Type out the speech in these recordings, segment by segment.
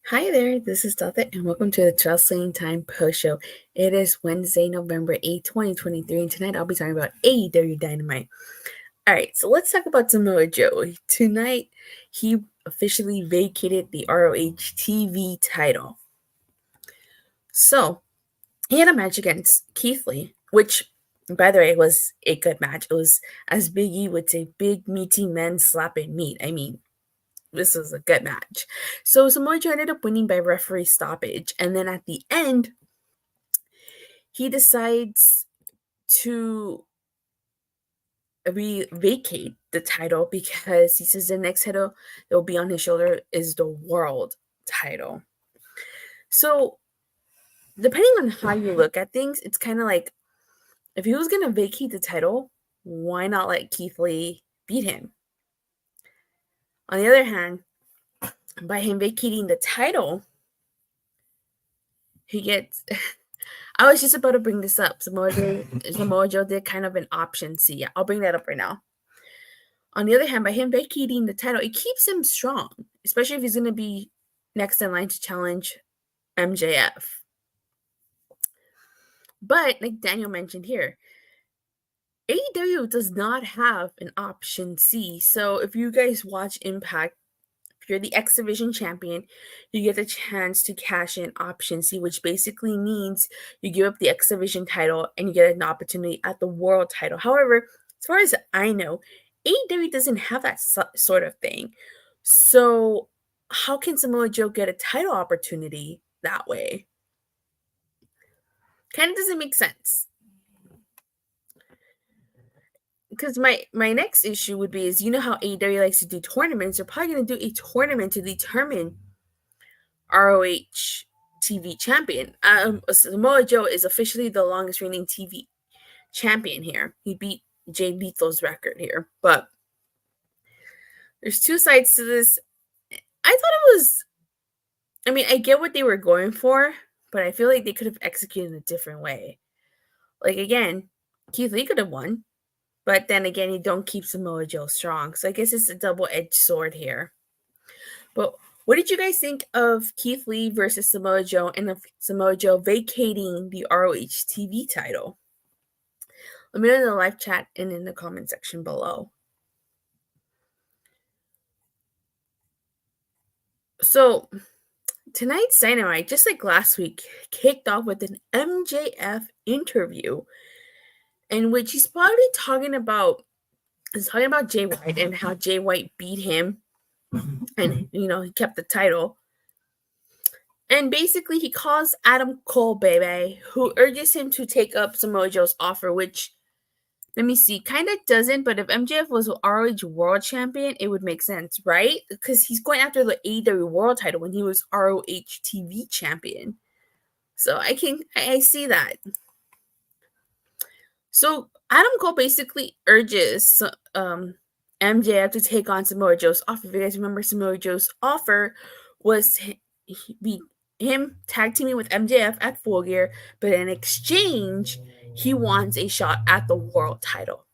Hi there, this is Datila, and welcome to the Wrestling Time Post Show. It is Wednesday, November 8th, 2023, and tonight I'll be talking about AEW Dynamite. Alright, so let's talk about Samoa Joe. Tonight, he officially vacated the ROH TV title. So, he had a match against Keith Lee, which, by the way, was a good match. It was, as Big E would say, big meaty men slapping meat. I mean, this was a good match. So Samoa Joe ended up winning by referee stoppage. And then at the end, he decides to vacate the title because he says the next title that will be on his shoulder is the world title. So depending on how you look at things, it's kind of like, if he was going to vacate the title, why not let Keith Lee beat him? On the other hand, by him vacating the title, he gets... I was just about to bring this up. Samoa Joe did kind of an option C. Yeah, I'll bring that up right now. On the other hand, by him vacating the title, it keeps him strong, especially if he's going to be next in line to challenge MJF. But, like Daniel mentioned here, AEW does not have an option C. So if you guys watch Impact, if you're the X Division champion, you get the chance to cash in option C, which basically means you give up the X Division title and you get an opportunity at the world title. However, as far as I know, AEW doesn't have that sort of thing. So how can Samoa Joe get a title opportunity that way? Kind of doesn't make sense. Because my next issue would be is, you know how AEW likes to do tournaments? They're probably going to do a tournament to determine ROH TV champion. Samoa Joe is officially the longest reigning TV champion here. He beat Jay Lethal's record here. But there's two sides to this. I thought it was... I mean, I get what they were going for, but I feel like they could have executed in a different way. Like, again, Keith Lee could have won. But then again, you don't keep Samoa Joe strong. So I guess it's a double-edged sword here. But what did you guys think of Keith Lee versus Samoa Joe and of Samoa Joe vacating the ROH TV title? Let me know in the live chat and in the comment section below. So tonight's Dynamite, just like last week, kicked off with an MJF interview in which he's probably talking about Jay White and how Jay White beat him and, he kept the title. And basically he calls Adam Cole baby, who urges him to take up Samoa Joe's offer, which, let me see, kind of doesn't, but if MJF was ROH World Champion, it would make sense, right? Because he's going after the AEW World title when he was ROH TV Champion. So I see that. So Adam Cole basically urges MJF to take on Samoa Joe's offer. If you guys remember, Samoa Joe's offer was him tag teaming with MJF at Full Gear, but in exchange, he wants a shot at the world title.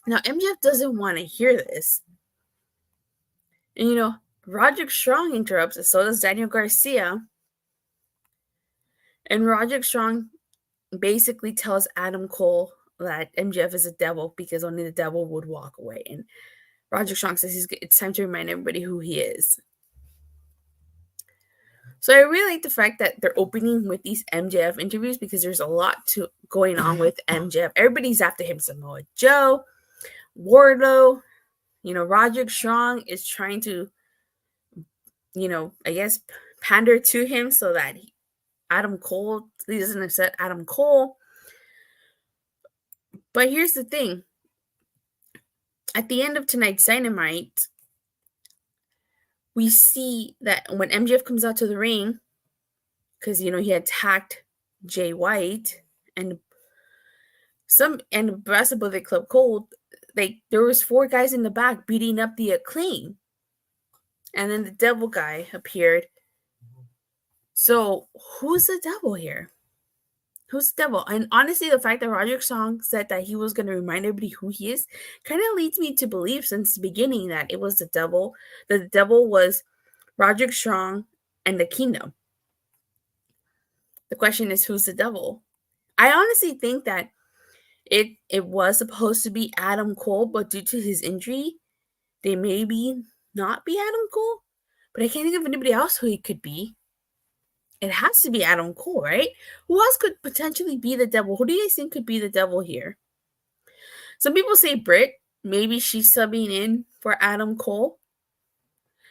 Now, MJF doesn't want to hear this. And, Roderick Strong interrupts, and so does Daniel Garcia. And Roderick Strong basically tells Adam Cole that MJF is a devil because only the devil would walk away. And Roderick Strong says it's time to remind everybody who he is. So I really like the fact that they're opening with these MJF interviews because there's a lot going on with MJF. Everybody's after him. Samoa Joe, Wardlow, Roderick Strong is trying to, I guess, pander to him so that Adam Cole, he doesn't upset Adam Cole. But here's the thing. At the end of tonight's Dynamite, we see that when MJF comes out to the ring, because, he attacked Jay White, and And the rest of Bullet Club Gold, like there was 4 guys in the back beating up the Acclaim. And then the devil guy appeared. So who's the devil here? Who's the devil? And honestly, the fact that Roderick Strong said that he was going to remind everybody who he is kind of leads me to believe since the beginning that it was the devil. That the devil was Roderick Strong and the Kingdom. The question is, who's the devil? I honestly think that it was supposed to be Adam Cole, but due to his injury, they maybe not be Adam Cole. But I can't think of anybody else who he could be. It has to be Adam Cole, right? Who else could potentially be the devil? Who do you guys think could be the devil here? Some people say Britt. Maybe she's subbing in for Adam Cole.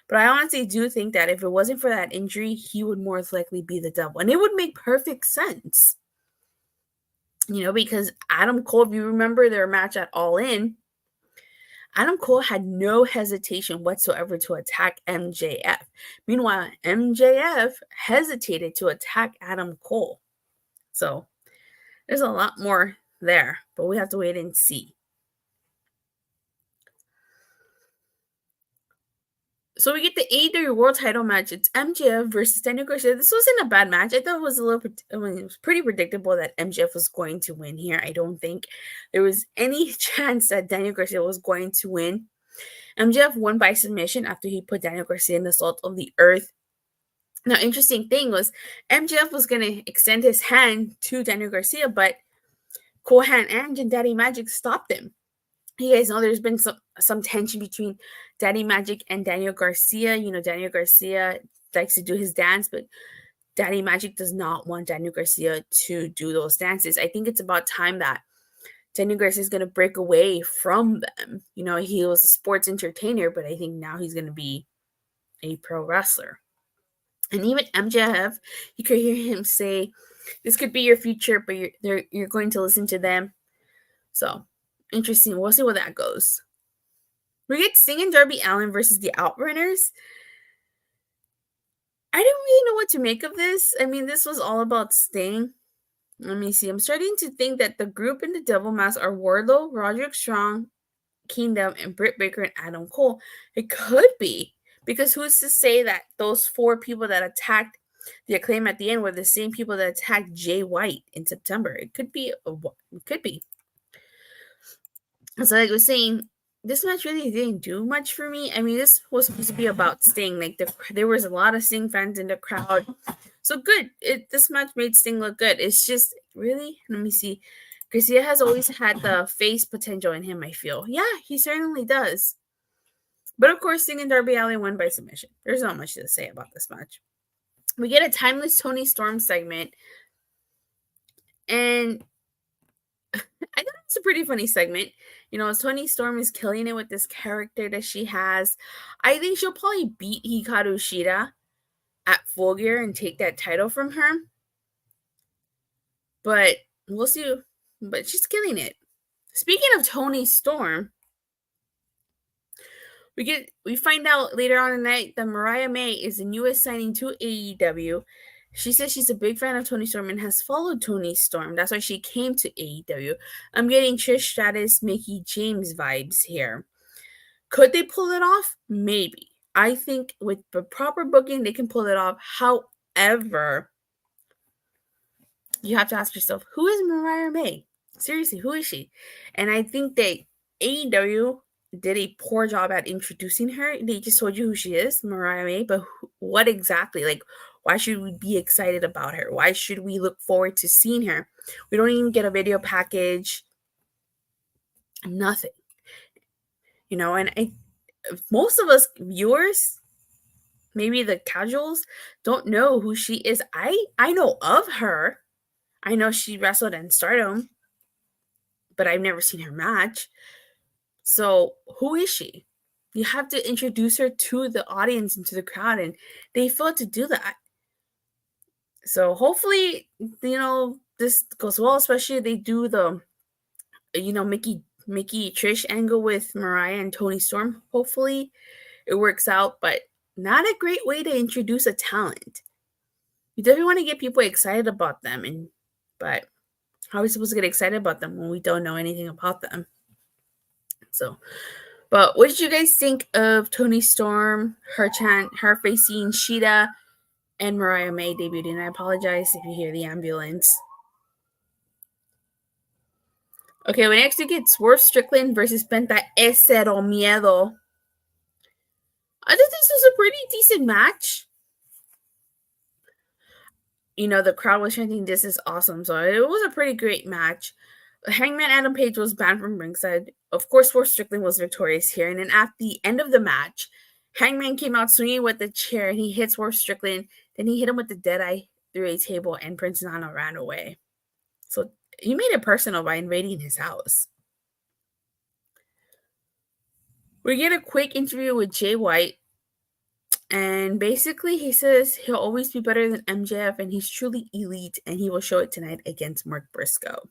But I honestly do think that if it wasn't for that injury, he would more likely be the devil. And it would make perfect sense. Because Adam Cole, if you remember their match at All In, Adam Cole had no hesitation whatsoever to attack MJF. Meanwhile, MJF hesitated to attack Adam Cole. So there's a lot more there, but we have to wait and see. So we get the AEW World Title match. It's MJF versus Daniel Garcia. This wasn't a bad match. I thought it was it was pretty predictable that MJF was going to win here. I don't think there was any chance that Daniel Garcia was going to win. MJF won by submission after he put Daniel Garcia in the salt of the earth. Now, interesting thing was MJF was going to extend his hand to Daniel Garcia, but Cool Hand and Daddy Magic stopped him. You guys know there's been some tension between Daddy Magic and Daniel Garcia. Daniel Garcia likes to do his dance, but Daddy Magic does not want Daniel Garcia to do those dances. I think it's about time that Daniel Garcia is going to break away from them. He was a sports entertainer, but I think now he's going to be a pro wrestler. And even MJF, you could hear him say, this could be your future, but you're going to listen to them. So, interesting. We'll see where that goes. We get Sting and Darby Allin versus the Outrunners. I don't really know what to make of this. I mean, this was all about Sting. Let me see. I'm starting to think that the group in the Devil Mask are Wardlow, Roderick Strong, Kingdom, and Britt Baker and Adam Cole. It could be. Because who's to say that those 4 people that attacked the Acclaim at the end were the same people that attacked Jay White in September? It could be. It could be. So like I was saying, this match really didn't do much for me. I mean, this was supposed to be about Sting. Like there was a lot of Sting fans in the crowd. So good. This match made Sting look good. It's just really, let me see. Garcia has always had the face potential in him, I feel. Yeah, he certainly does. But of course, Sting and Darby Allin won by submission. There's not much to say about this match. We get a timeless Toni Storm segment. And I thought it was a pretty funny segment. Toni Storm is killing it with this character that she has. I think she'll probably beat Hikaru Shida at Full Gear and take that title from her. But we'll see. But she's killing it. Speaking of Toni Storm, we find out later on in the night that Mariah May is the newest signing to AEW. She says she's a big fan of Toni Storm and has followed Toni Storm. That's why she came to AEW. I'm getting Trish Stratus, Mickie James vibes here. Could they pull it off? Maybe. I think with the proper booking, they can pull it off. However, you have to ask yourself, who is Mariah May? Seriously, who is she? And I think that AEW did a poor job at introducing her. They just told you who she is, Mariah May, but what exactly? Like, why should we be excited about her? Why should we look forward to seeing her? We don't even get a video package. Nothing. And most of us viewers, maybe the casuals, don't know who she is. I know of her. I know she wrestled in Stardom, but I've never seen her match. So who is she? You have to introduce her to the audience and to the crowd, and they failed to do that. So hopefully, this goes well, especially if they do the, Mickie Trish angle with Mariah and Toni Storm. Hopefully it works out, but not a great way to introduce a talent. You definitely want to get people excited about them, but How are we supposed to get excited about them when we don't know anything about them? So, but what did you guys think of Toni Storm, her facing Sheeta, and Mariah May debuting? I apologize if you hear the ambulance. Okay, we next get Swerve Strickland versus Penta Cero Miedo. I thought this was a pretty decent match. You know, the crowd was chanting, "This is awesome." So it was a pretty great match. Hangman Adam Page was banned from ringside. Of course, Swerve Strickland was victorious here. And then at the end of the match, Hangman came out swinging with the chair and he hit Swerve Strickland. Then he hit him with the Deadeye through a table and Prince Nana ran away. So he made it personal by invading his house. We get a quick interview with Jay White. And basically, he says he'll always be better than MJF and he's truly elite. And he will show it tonight against Mark Briscoe.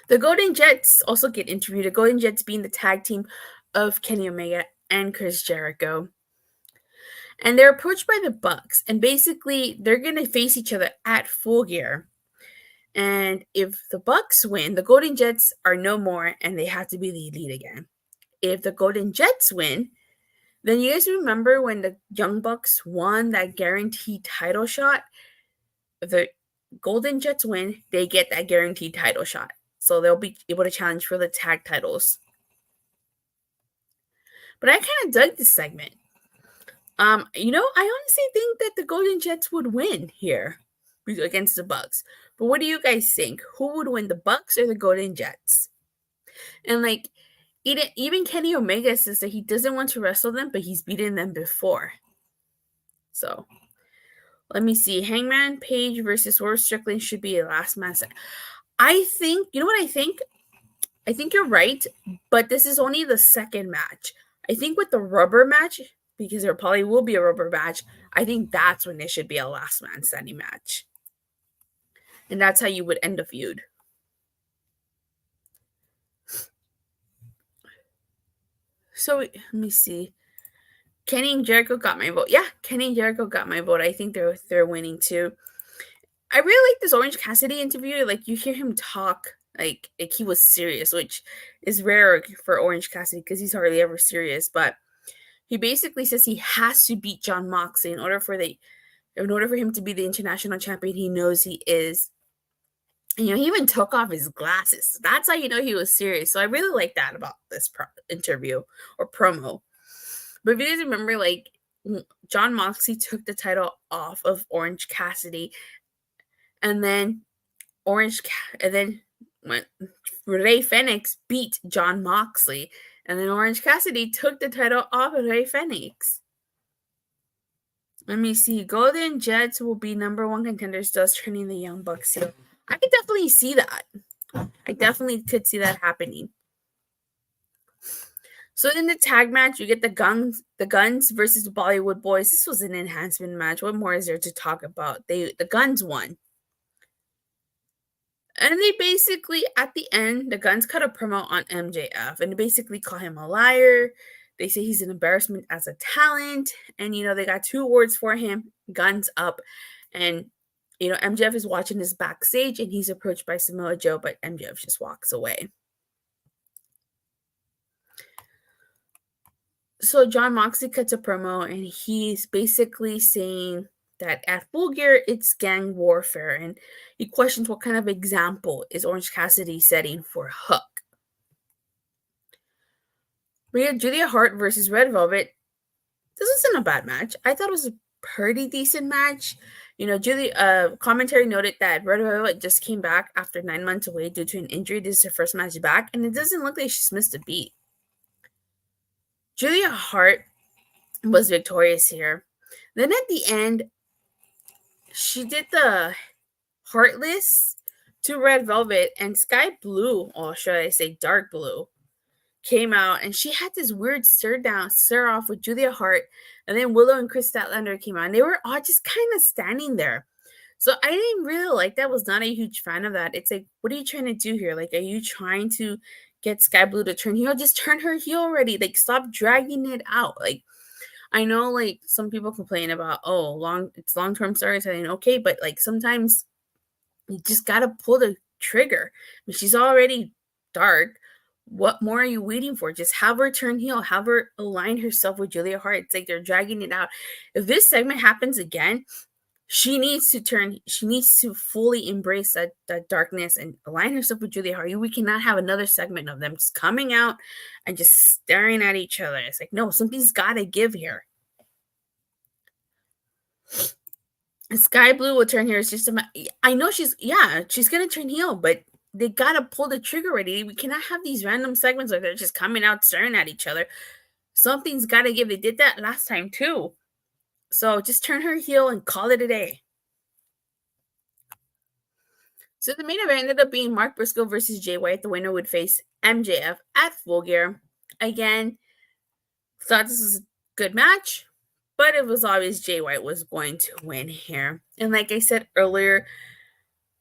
The Golden Jets also get interviewed. The Golden Jets being the tag team of Kenny Omega and Chris Jericho. And they're approached by the Bucks. And basically, they're going to face each other at Full Gear. And if the Bucks win, the Golden Jets are no more and they have to be the elite again. If the Golden Jets win, then you guys remember when the Young Bucks won that guaranteed title shot? If the Golden Jets win, they get that guaranteed title shot. So they'll be able to challenge for the tag titles. But I kind of dug this segment. You know, I honestly think that the Golden Jets would win here against the Bucks. But what do you guys think? Who would win, the Bucks or the Golden Jets? And like, even Kenny Omega says that he doesn't want to wrestle them, but he's beaten them before. So, let me see. Hangman Page versus Swerve Strickland should be a last man set. I think, you know what I think? I think you're right, but this is only the second match. I think with the rubber match, because there probably will be a rubber match, I think that's when it should be a last man standing match. And that's how you would end a feud. So, let me see. Kenny and Jericho got my vote. Yeah, Kenny and Jericho got my vote. I think they're winning too. I really like this Orange Cassidy interview. Like, you hear him talk like he was serious, which is rare for Orange Cassidy because he's hardly ever serious. But he basically says he has to beat Jon Moxley in order for him to be the international champion he knows he is. And, you know, he even took off his glasses. That's how you know he was serious. So I really like that about this interview or promo. But if you guys remember, like, Jon Moxley took the title off of Orange Cassidy. And then Rey Fenix beat Jon Moxley. And then Orange Cassidy took the title off of Rey Fenix. Let me see. Golden Jets will be number one contenders, thus turning the Young Bucks heel. I could definitely see that. I definitely could see that happening. So in the tag match, you get the Guns versus the Bollywood Boys. This was an enhancement match. What more is there to talk about? The Guns won. And they basically, at the end, the Guns cut a promo on MJF. And they basically call him a liar. They say he's an embarrassment as a talent. And, you know, they got 2 awards for him. Guns up. And, you know, MJF is watching this backstage. And he's approached by Samoa Joe. But MJF just walks away. So Jon Moxley cuts a promo. And he's basically saying that at Full Gear, it's gang warfare. And he questions what kind of example is Orange Cassidy setting for Hook. We had Julia Hart versus Red Velvet. This wasn't a bad match. I thought it was a pretty decent match. You know, commentary noted that Red Velvet just came back after 9 months away due to an injury. This is her first match back, and it doesn't look like she's missed a beat. Julia Hart was victorious here. Then at the end, she did the Heartless to Red Velvet, and Sky Blue, or should I say Dark Blue, came out, and she had this weird stare off with Julia Hart, and then Willow and Chris Statlander came out, and they were all just kind of standing there. So I didn't really like that. Was not a huge fan of that. It's like, what are you trying to do here? Like, are you trying to get Sky Blue to turn heel? Just turn her heel already. Like, stop dragging it out. Like, I know, like, some people complain about, it's long-term storytelling. Okay, but, like, sometimes you just gotta pull the trigger. I mean, she's already dark. What more are you waiting for? Just have her turn heel, have her align herself with Julia Hart. It's like they're dragging it out. If this segment happens again, she needs to fully embrace that darkness and align herself with Julia Hart. We cannot have another segment of them just coming out and just staring at each other. It's like, no, something's gotta give here. Sky Blue will turn here. It's just I know she's gonna turn heel, but they gotta pull the trigger already. We cannot have these random segments where they're just coming out staring at each other. Something's gotta give. They did that last time too. So just turn her heel and call it a day. So the main event ended up being Mark Briscoe versus Jay White. The winner would face MJF at Full Gear. Again, thought this was a good match, but it was obvious Jay White was going to win here. And like I said earlier,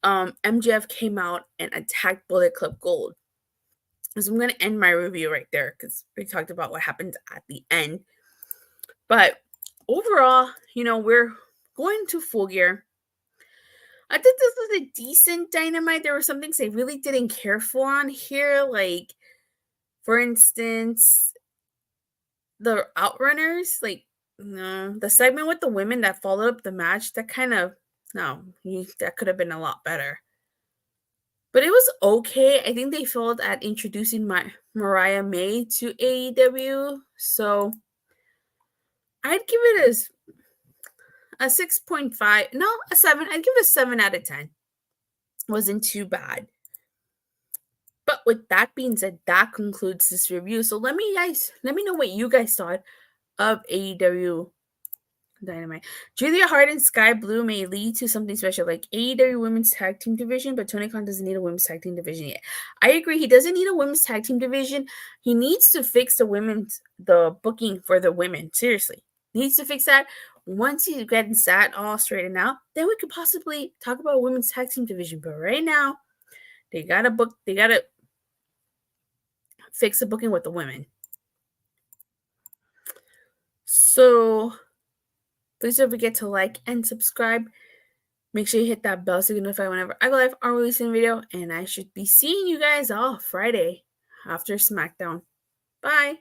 MJF came out and attacked Bullet Club Gold. So I'm going to end my review right there because we talked about what happened at the end. But overall, we're going to Full Gear. I think this was a decent Dynamite. There were some things I really didn't care for on here. Like, for instance, the Outrunners. Like, no. The segment with the women that followed up the match, that kind of, no. That could have been a lot better. But it was okay. I think they failed at introducing Mariah May to AEW. So, I'd give it as a 6.5. No, a 7. I'd give it a 7 out of 10. Wasn't too bad. But with that being said, that concludes this review. So let me know what you guys thought of AEW Dynamite. Julia Hart and Sky Blue may lead to something special like AEW Women's Tag Team Division, but Tony Khan doesn't need a Women's Tag Team Division yet. I agree. He doesn't need a Women's Tag Team Division. He needs to fix the booking for the women. Seriously. He needs to fix that. Once he gets that all straightened out, then we could possibly talk about a Women's Tag Team Division. But right now, they gotta fix the booking with the women. So please don't forget to like and subscribe. Make sure you hit that bell so you get notified whenever I go live or release a video. And I should be seeing you guys all Friday after SmackDown. Bye.